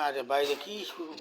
আরে বাইরে কি শুরু।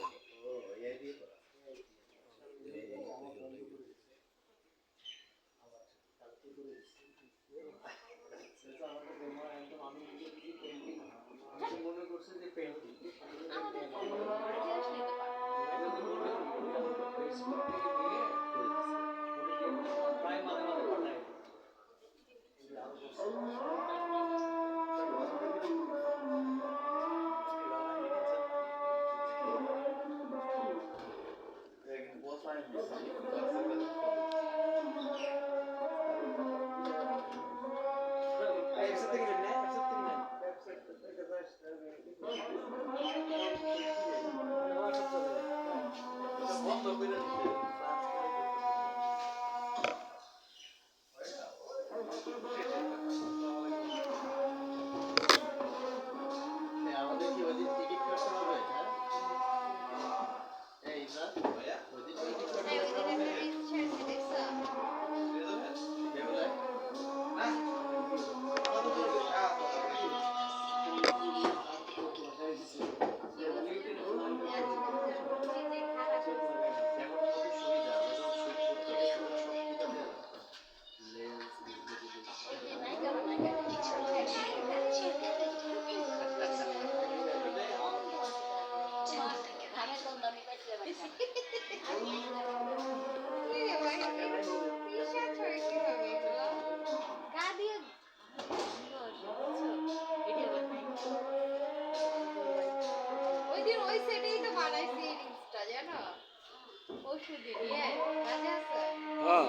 হ্যাঁ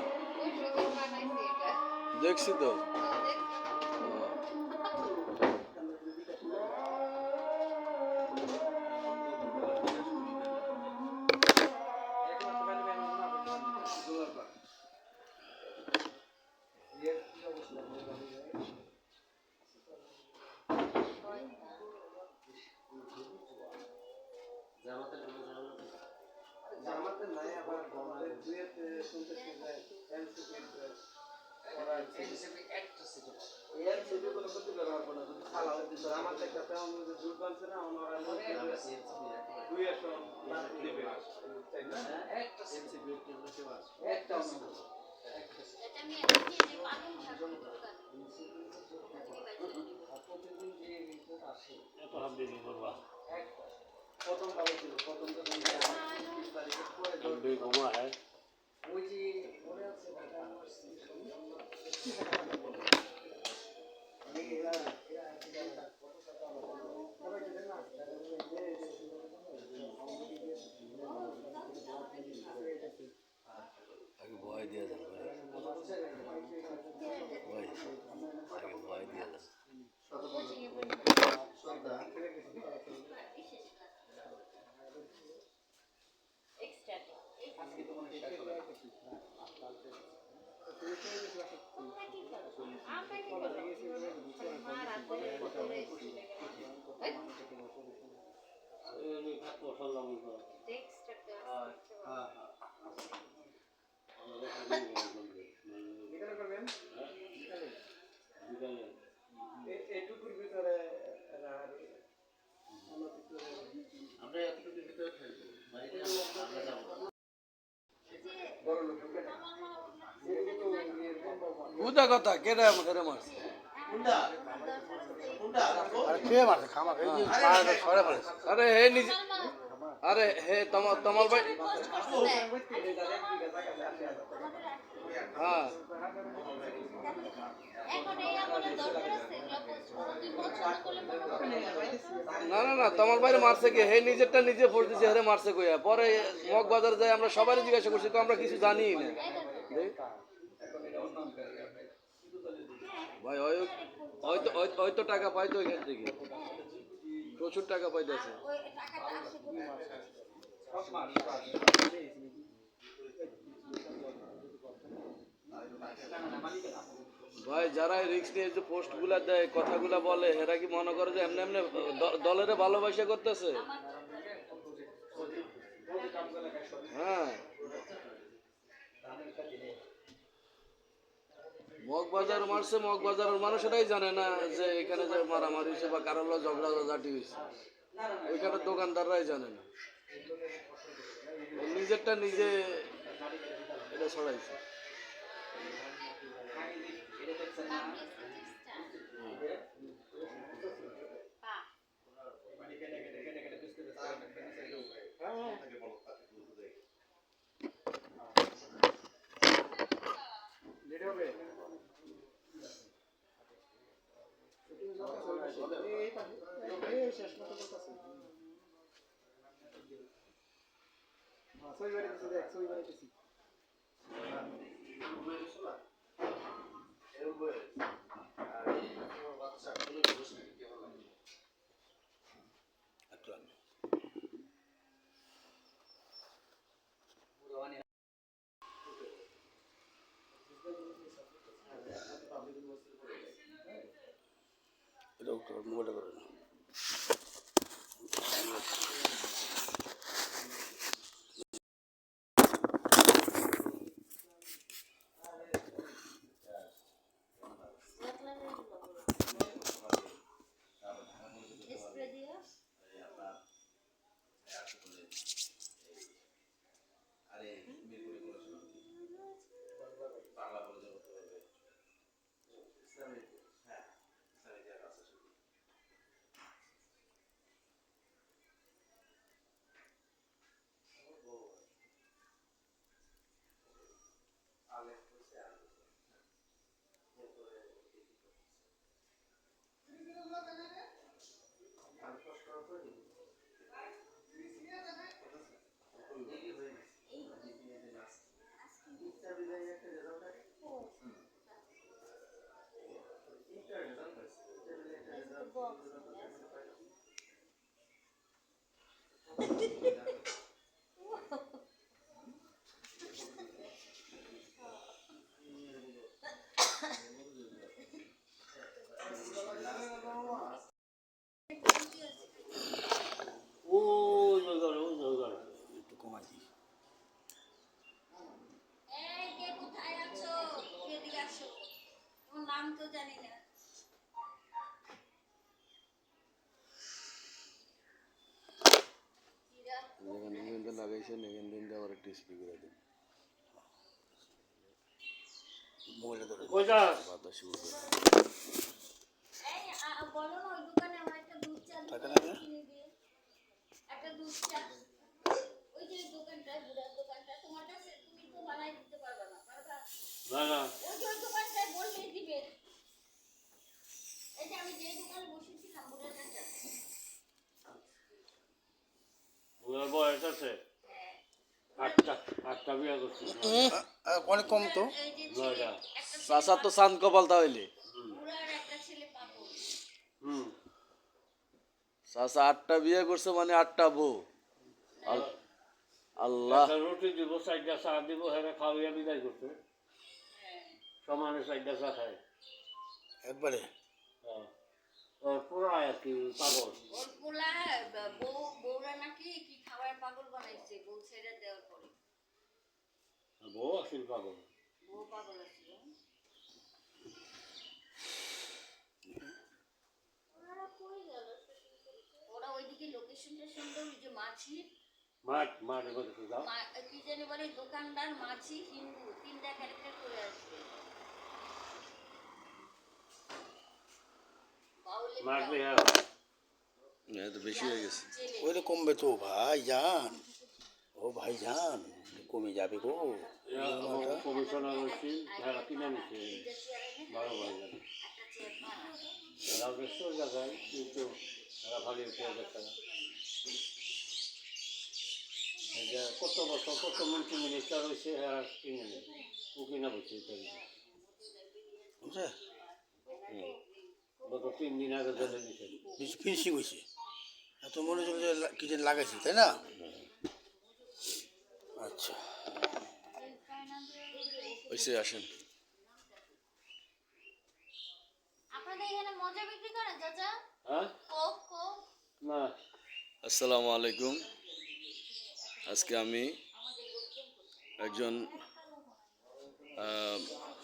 দেখছি তো। ভয় দিয়ে দেন ভয় দিয়ে দেন। বুঝা কথা কেটে হেরে মারছে। আরে হে নিজে, আরে হে তোমার ভাই। হ্যাঁ না না না তোমার বাইরে মারছে কি? হে নিজেরটা নিজে ফোর্স দিছে, হেরে মারছে কইয়া। পরে মগবাজারে যাই আমরা সবাই জিজ্ঞাসা করছি, তো আমরা কিছু জানিই না ভাই। হয়তো টাকা পাইতো এখান থেকে, প্রচুর টাকা পাইতেছে ভাই। যারা রিস্ক নিয়ে যে পোস্ট গুলা দেয়, কথাগুলা বলে, এরা কি মনে করে যে এমনি এমনি দলের ভালোবাসা করতেছে? হ্যাঁ মগবাজার মারছে, মগবাজারের মানুষ এটাই জানে না যে এখানে যে মারামারি হয়েছে বা কারোর ঝগড়া ঝাঁটি হয়েছে। ওইখানে দোকানদাররাই জানে না, ও নিজেরটা নিজে এটা ছড়াইছে। মোবাইলটা করে না। একটু কমাই দিই। নাম তো জানি না। যেখানে নিগেন্দ্র লাগাইছেন এখান দিন আবার একটু স্পিড করে দিন। মোবাইলটা ধরে বাতাস শুরু করে। বলো না ওই দোকানে আমার একটা দুধ চা কিনে দিয়ে, একটা দুধ চা। ওই যে দোকানটা, বুড়ার দোকানটা, তোমার কাছে তুমি তো বানাই দিতে পারবে না, পারবা? না ওই যে ওই দোকানটায় বললেই দিবে। এই যে আমি যে দোকানে বসেছিলাম বুড়ার কাছে। ওনার বয়স আছে আটটা বিয়ে করছি অনেক কম তো। এই যে নয়টা। একটা চাচা তো চাঁদ কপাল তাহলে। বুড়ার একটা ছেলে পাগল। হুম চাচা 8টা বিয়ে করছে মানে 8টা বউ। আল্লাহ, একটা রুটি দিব, 4টা চা দিব, হ্যাঁ খাওয়াইয়া বিদায় করছে। সমানে 4টা চা খায়। একবারে ওর পুরো আর কি পাগল। ওর পোলা বউরা নাকি কি খাবার পাগল বানাইছে, বউ ছেড়ে দেওয়ার পরে। বউ আসিল পাগল। বউ পাগল আছিল। ওরা কই গেল? ওরা ওইদিকে লোকেশনটা সুন্দর, ওই যে মাছি মাঠ এবার যাও। কি জানি বলে, দোকানদার, মাছি, হিন্দু, 3টা ক্যারেক্টার করে আসবে। বাউলে মাঠ দেয়া তো বেশি হয়ে গেছে। জেলে। ওইটা কমবে তো ভাই যান, ও ভাই যান, কমে যাবে গো। কমিশনার হয়েছি, হ্যাঁ কিনে নিচ্ছে 12 বাজার। একটা চেয়ার বানা। রাজস্ব জায়গায় কিন্তু তারা খালি উঠে যাচ্ছে না। এই যে কত বছর কত মন্ত্রী মিনিস্টার হয়েছে, হ্যাঁ কিনে নেবে, ও কিনা বলছে বুঝছে গত 3 দিন আগে জেলে নিচ্ছে। বেশি ফিনিশিং হয়েছে, এত মনে হচ্ছে যে কি যেন লাগাইছি, তাই না? আচ্ছা ওইসে আসেন। আপনাদের এখানে মজা বিক্রি করেন চাচা? হ্যাঁ কোক কোক? না আসসালামু আলাইকুম। আজকে আমি একজন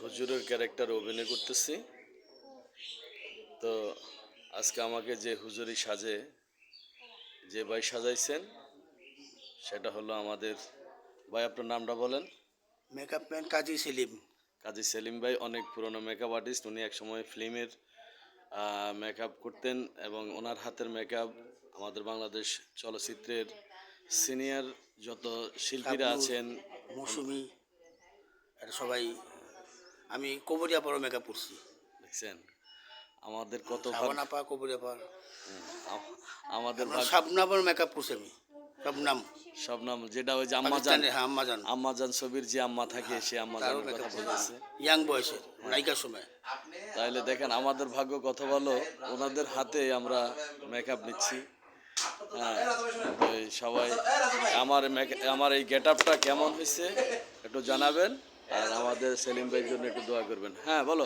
হুজুরের ক্যারেক্টার অভিনয় করতেছি। তো আজকে আমাকে যে হুজুরি সাজে যে ভাই সাজাইছেন সেটা হলো আমাদের ভাই, আপনার নামটা বলেন। মেকআপ ম্যান কাজী সেলিম। কাজী সেলিম ভাই অনেক পুরনো মেকআপ আর্টিস্ট। উনি একসময় ফিল্মের মেকআপ করতেন এবং ওনার হাতের মেকআপ আমাদের বাংলাদেশ চলচ্চিত্রের সিনিয়র যত শিল্পীরা শাবনূর, আছেন মৌসুমি, এটা সবাই। আমি কবরিয়াপাড়ও মেকআপ করছি। দেখছেন আমাদের কত সাবানাপা, কবরিয়াপাড়, আমাদের শাবনামের মেকআপ করছি আমি। শাবনাম সব নাম যেটা ওই যে আম্মাজান, পাকিস্তানের, হ্যাঁ আম্মাজান, আম্মাজান ছবির যে আম্মা থাকে সে তারও আম্মাজানের মেকআপ কথা বলেছে। ইয়াং বয়সের নায়িকার সময়। তাইলে দেখেন আমাদের ভাগ্য কত ভালো, ওনাদের হাতে আমরা মেকআপ নিচ্ছি। হ্যাঁ, তো এই সবাই আমার এই গেট আপটা কেমন হয়েছে একটু জানাবেন, আর আমাদের সেলিম ভাইয়ের জন্য একটু দোয়া করবেন। হ্যাঁ বলো।